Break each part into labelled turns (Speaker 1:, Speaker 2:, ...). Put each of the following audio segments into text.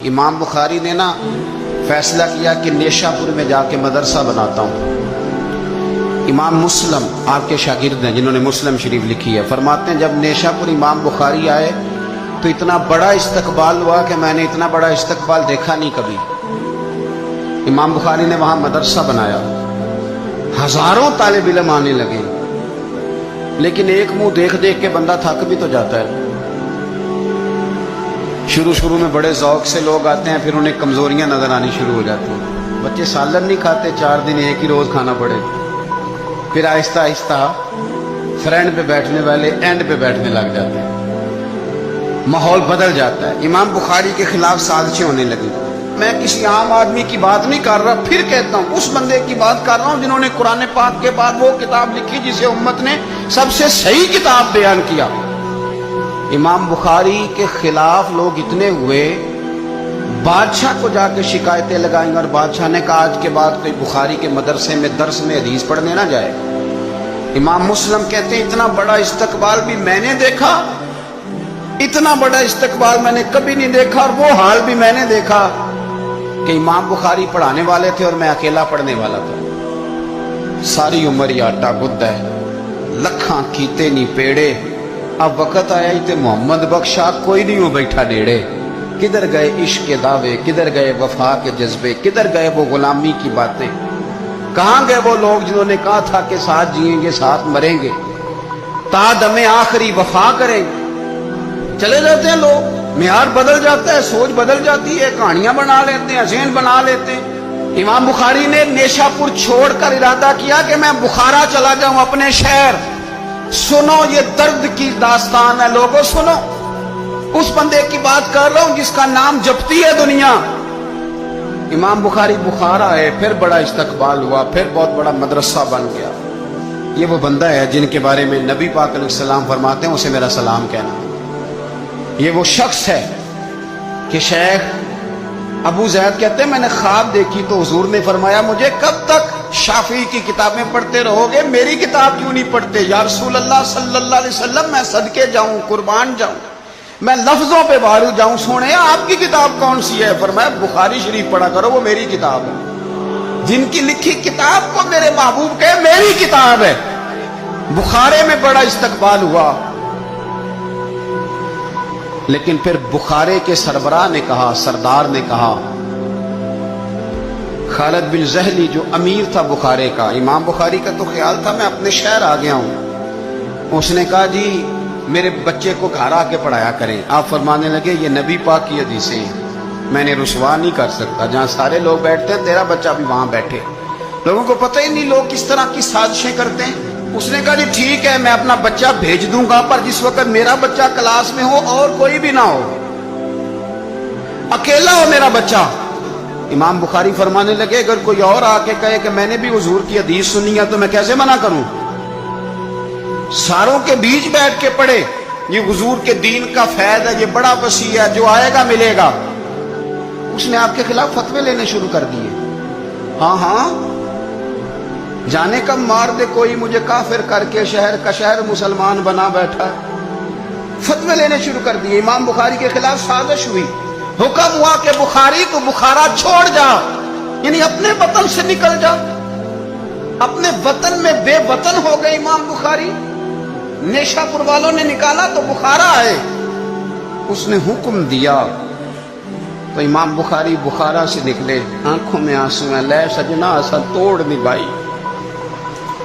Speaker 1: امام بخاری نے نا فیصلہ کیا کہ نیشاپور میں جا کے مدرسہ بناتا ہوں۔ امام مسلم آپ کے شاگرد ہیں جنہوں نے مسلم شریف لکھی ہے، فرماتے ہیں جب نیشاپور امام بخاری آئے تو اتنا بڑا استقبال ہوا کہ میں نے اتنا بڑا استقبال دیکھا نہیں کبھی۔ امام بخاری نے وہاں مدرسہ بنایا، ہزاروں طالب علم آنے لگے، لیکن ایک منہ دیکھ دیکھ کے بندہ تھک بھی تو جاتا ہے۔ شروع میں بڑے ذوق سے لوگ آتے ہیں، پھر انہیں کمزوریاں نظر آنی شروع ہو جاتی ہیں۔ بچے سالن نہیں کھاتے، 4 دن ایک ہی روز کھانا پڑے، پھر آہستہ آہستہ فرنٹ پہ بیٹھنے والے اینڈ پہ بیٹھنے لگ جاتے ہیں، ماحول بدل جاتا ہے۔ امام بخاری کے خلاف سازشیں ہونے لگی۔ میں کسی عام آدمی کی بات نہیں کر رہا، پھر کہتا ہوں اس بندے کی بات کر رہا ہوں جنہوں نے قرآن پاک کے بعد وہ کتاب لکھی جسے امت نے سب سے صحیح کتاب بیان کیا۔ امام بخاری کے خلاف لوگ اتنے ہوئے، بادشاہ کو جا کے شکایتیں لگائیں، اور بادشاہ نے کہا آج کے بعد کوئی بخاری کے مدرسے میں درس میں حدیث پڑھنے نہ جائے۔ امام مسلم کہتے ہیں اتنا بڑا استقبال بھی میں نے دیکھا، اتنا بڑا استقبال میں نے کبھی نہیں دیکھا، اور وہ حال بھی میں نے دیکھا کہ امام بخاری پڑھانے والے تھے اور میں اکیلا پڑھنے والا تھا۔ ساری عمر یہ آٹا گدھ ہے، لکھاں کیتے نہیں پیڑے، اب وقت آیا ہی تے محمد بخشا کوئی نہیں ہو بیٹھا نیڑے۔ کدھر گئے عشق کے دعوے، کدھر گئے وفا کے جذبے، کدھر گئے وہ غلامی کی باتیں، کہاں گئے وہ لوگ جنہوں نے کہا تھا کہ ساتھ جئیں گے ساتھ مریں گے، تا دم آخری وفا کریں گے۔ چلے جاتے ہیں لوگ، معیار بدل جاتا ہے، سوچ بدل جاتی ہے، کہانیاں بنا لیتے ہیں، حسین بنا لیتے ہیں۔ امام بخاری نے نیشاپور چھوڑ کر ارادہ کیا کہ میں بخارا چلا جاؤں، اپنے شہر۔ سنو یہ درد کی داستان ہے لوگوں، سنو، اس بندے کی بات کر رہا ہوں جس کا نام جپتی ہے دنیا۔ امام بخاری بخارا ہے، پھر بڑا استقبال ہوا، پھر بہت بڑا مدرسہ بن گیا۔ یہ وہ بندہ ہے جن کے بارے میں نبی پاک علیہ السلام فرماتے ہیں اسے میرا سلام کہنا۔ یہ وہ شخص ہے کہ شیخ ابو زید کہتے ہیں میں نے خواب دیکھی تو حضور نے فرمایا مجھے کب تک شافعی کی کتابیں پڑھتے رہو گے، میری کتاب کیوں نہیں پڑھتے؟ یا رسول اللہ صلی اللہ علیہ وسلم میں صدقے جاؤں، قربان جاؤں، میں لفظوں پہ بھارو جاؤں، سونے آپ کی کتاب کون سی ہے؟ فرمایا بخاری شریف پڑھا کرو، وہ میری کتاب ہے۔ جن کی لکھی کتاب کو میرے محبوب کہے میری کتاب ہے۔ بخارے میں بڑا استقبال ہوا، لیکن پھر بخارے کے سربراہ نے کہا، سردار نے کہا، خالد بن زہلی جو امیر تھا بخارے کا، امام بخاری کا تو خیال تھا میں اپنے شہر آ گیا ہوں، اس نے کہا جی میرے بچے کو گھر آ کے پڑھایا کریں۔ آپ فرمانے لگے یہ نبی پاک کی حدیثیں ہیں، میں نے رسوا نہیں کر سکتا، جہاں سارے لوگ بیٹھتے ہیں تیرا بچہ بھی وہاں بیٹھے۔ لوگوں کو پتہ ہی نہیں لوگ کس طرح کی سازشیں کرتے ہیں۔ اس نے کہا جی ٹھیک ہے میں اپنا بچہ بھیج دوں گا، پر جس وقت میرا بچہ کلاس میں ہو اور کوئی بھی نہ ہو، اکیلا ہو میرا بچہ۔ امام بخاری فرمانے لگے اگر کوئی اور آ کے کہے کہ میں نے بھی حضور کی حدیث سنی ہے تو میں کیسے منع کروں؟ ساروں کے بیچ بیٹھ کے پڑھے، یہ حضور کے دین کا فیض ہے، یہ بڑا وسیع ہے، جو آئے گا ملے گا۔ اس نے آپ کے خلاف فتوے لینے شروع کر دیے۔ ہاں ہاں جانے کب مار دے کوئی مجھے کافر کر کے شہر کا شہر مسلمان بنا بیٹھا، فتوے لینے شروع کر دیے۔ امام بخاری کے خلاف سازش ہوئی، حکم ہوا کہ بخاری کو بخارا چھوڑ جا، یعنی اپنے وطن سے نکل جا۔ اپنے وطن میں بے وطن ہو گئے امام بخاری، نیشاپور والوں نے نکالا تو بخارا آئے۔ اس نے حکم دیا تو امام بخاری بخارا سے نکلے، آنکھوں میں آنسو ہیں، لے سجنا اسا توڑ نہیں بائی،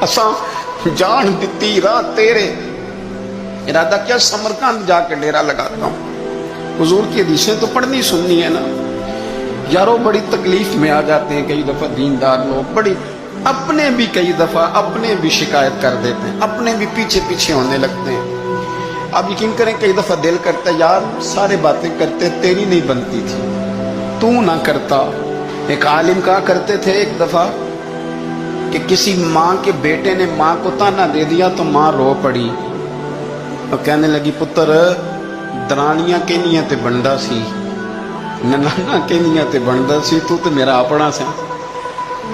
Speaker 1: اساں جان دیتی راہ تیرے۔ ارادہ کیا سمرقند جا کے ڈیرا لگاتا ہوں، حضور کی حدیثیں تو پڑھنی سننی ہے نا۔ یارو بڑی تکلیف میں آ جاتے ہیں کئی دفعہ دیندار لوگ، بڑی اپنے بھی کئی دفعہ اپنے بھی شکایت کر دیتے ہیں، اپنے بھی پیچھے پیچھے ہونے لگتے ہیں۔ آپ یقین کریں کئی دفعہ دل کرتا ہے یار سارے باتیں کرتے تیری نہیں بنتی تھی، تو نہ کرتا۔ ایک عالم کہا کرتے تھے ایک دفعہ کہ کسی ماں کے بیٹے نے ماں کو تانا دے دیا تو ماں رو پڑی اور کہنے لگی پتر درانیاں کہنیاں تے بنڈا سی، ننانا کہنیاں تے بنڈا سی، تو میرا اپنا سے۔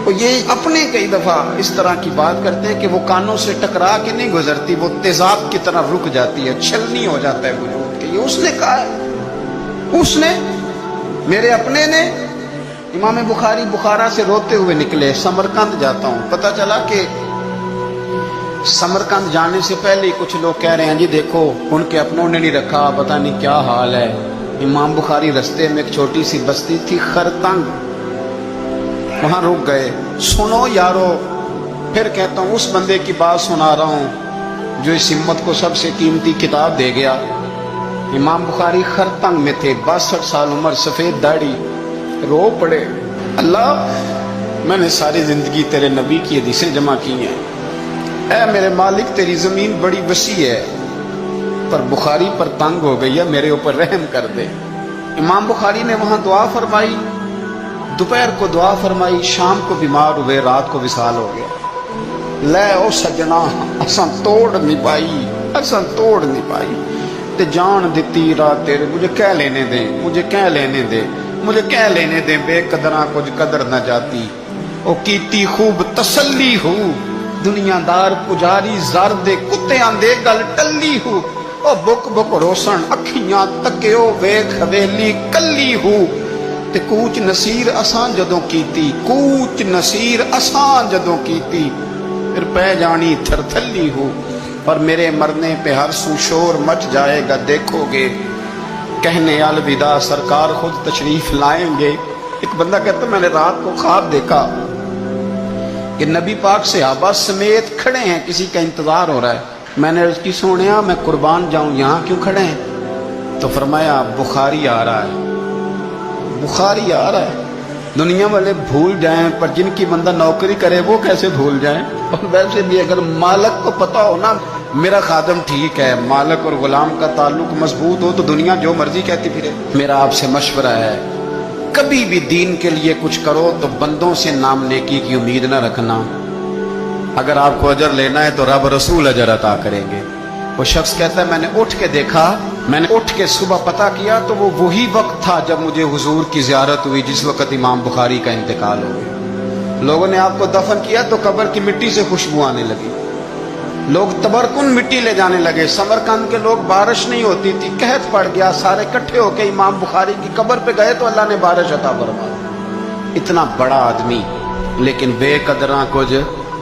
Speaker 1: اور یہ اپنے کئی دفعہ اس طرح کی بات کرتے ہیں کہ وہ کانوں سے ٹکرا کے نہیں گزرتی، وہ تیزاب کی طرح رک جاتی ہے، چھلنی ہو جاتا ہے وجود کے۔ یہ اس نے کہا ہے، اس نے میرے اپنے نے امام بخاری بخارا سے روتے ہوئے نکلے، سمرقند جاتا ہوں، پتہ چلا کہ سمرقند جانے سے پہلے کچھ لوگ کہہ رہے ہیں جی دیکھو ان کے اپنوں نے نہیں رکھا، پتہ نہیں کیا حال ہے۔ امام بخاری رستے میں ایک چھوٹی سی بستی تھی خرتنگ، وہاں رک گئے۔ سنو یارو، پھر کہتا ہوں اس بندے کی بات سنا رہا ہوں جو اس امت کو سب سے قیمتی کتاب دے گیا۔ امام بخاری خرتنگ میں تھے، 62 سال عمر، سفید داڑھی، رو پڑے، اللہ میں نے ساری زندگی تیرے نبی کی حدیثیں جمع کی ہیں، اے میرے مالک تیری زمین بڑی وسیع ہے پر بخاری پر تنگ ہو گئی ہے، میرے اوپر رحم کر دے۔ امام بخاری نے وہاں دعا فرمائی، دوپہر کو دعا فرمائی، شام کو بیمار ہوئے، رات کو وصال ہو گیا۔ لے او سجنا اساں توڑ نہیں پائی، اساں توڑ نہیں پائی تے جان دیتی رات تیرے، مجھے کہہ لینے دیں، مجھے کہہ لینے دیں، مجھے کہہ لینے دیں، بے قدراں کچھ قدر نہ جاتی، او کیتی خوب تسلی ہو، دنیا دار پجاری زر دے کتے آندے گل ٹلی ہو، او بک بک روسن اکھیاں تکیو ویکھ حویلی کلی ہو، تے کوچ نصیر اساں جدوں کیتی، کوچ نصیر اساں جدوں کیتی، پھر پہ جانی تھر تھلی ہو، اور میرے مرنے پہ ہر سو شور مچ جائے گا، دیکھو گے کہنے الوداع سرکار خود تشریف لائیں گے۔ ایک بندہ کہتا میں نے رات کو خواب دیکھا کہ نبی پاک صحابہ سمیت کھڑے ہیں، کسی کا انتظار ہو رہا ہے۔ میں نے عرض کی سونیا میں قربان جاؤں، یہاں کیوں کھڑے ہیں؟ تو فرمایا بخاری آ رہا ہے، بخاری آ رہا ہے۔ دنیا والے بھول جائیں پر جن کی بندہ نوکری کرے وہ کیسے بھول جائیں؟ اور ویسے بھی اگر مالک کو پتا ہو نا میرا خادم ٹھیک ہے، مالک اور غلام کا تعلق مضبوط ہو تو دنیا جو مرضی کہتی پھرے۔ میرا آپ سے مشورہ ہے کبھی بھی دین کے لیے کچھ کرو تو بندوں سے نام نیکی کی امید نہ رکھنا، اگر آپ کو اجر لینا ہے تو رب رسول اجر عطا کریں گے۔ وہ شخص کہتا ہے میں نے اٹھ کے دیکھا، میں نے اٹھ کے صبح پتہ کیا تو وہ وہی وقت تھا جب مجھے حضور کی زیارت ہوئی جس وقت امام بخاری کا انتقال ہو گیا۔ لوگوں نے آپ کو دفن کیا تو قبر کی مٹی سے خوشبو آنے لگی، لوگ تبرکن مٹی لے جانے لگے۔ سمرقند کے لوگ بارش نہیں ہوتی تھی، قحط پڑ گیا، سارے کٹھے ہو کے امام بخاری کی قبر پہ گئے تو اللہ نے بارش عطا فرمائی۔ اتنا بڑا آدمی لیکن بے قدراں کچھ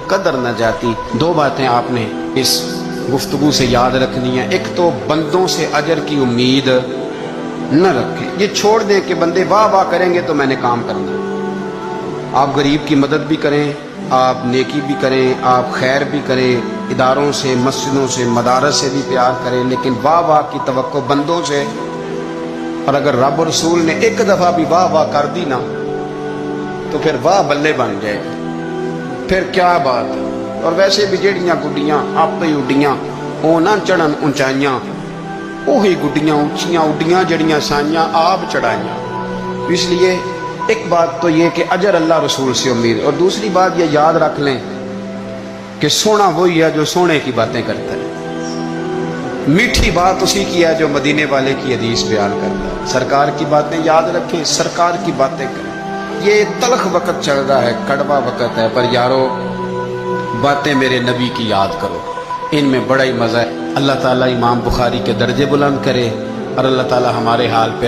Speaker 1: قدر نہ جاتی۔ دو باتیں آپ نے اس گفتگو سے یاد رکھنی ہے، ایک تو بندوں سے اجر کی امید نہ رکھیں، یہ چھوڑ دیں کہ بندے واہ واہ کریں گے تو میں نے کام کرنا ہے۔ آپ غریب کی مدد بھی کریں، آپ نیکی بھی کریں، آپ خیر بھی کریں، اداروں سے، مسجدوں سے، مدارس سے بھی پیار کریں، لیکن واہ واہ کی توقع بندوں سے، اور اگر رب اور رسول نے ایک دفعہ بھی واہ واہ کر دی نا تو پھر واہ بلے بن جائے، پھر کیا بات ہے۔ اور ویسے بھی جیڑیاں گڈیاں آپ ہی اڈیاں وہ نہ چڑھن اونچائیاں، وہی گڈیاں اونچیاں اڈیاں جڑیاں سائیاں آپ چڑھائیاں۔ اس لیے ایک بات تو یہ کہ اجر اللہ رسول سے امید، اور دوسری بات یہ یاد رکھ لیں کہ سونا وہی ہے جو سونے کی باتیں کرتا ہے، میٹھی بات اسی کی ہے جو مدینے والے کی حدیث بیان کرتا ہے۔ سرکار کی باتیں یاد رکھیں، سرکار کی باتیں کریں۔ یہ تلخ وقت چل رہا ہے، کڑوا وقت ہے، پر یارو باتیں میرے نبی کی یاد کرو، ان میں بڑا ہی مزہ ہے۔ اللہ تعالیٰ امام بخاری کے درجے بلند کرے اور اللہ تعالیٰ ہمارے حال پہ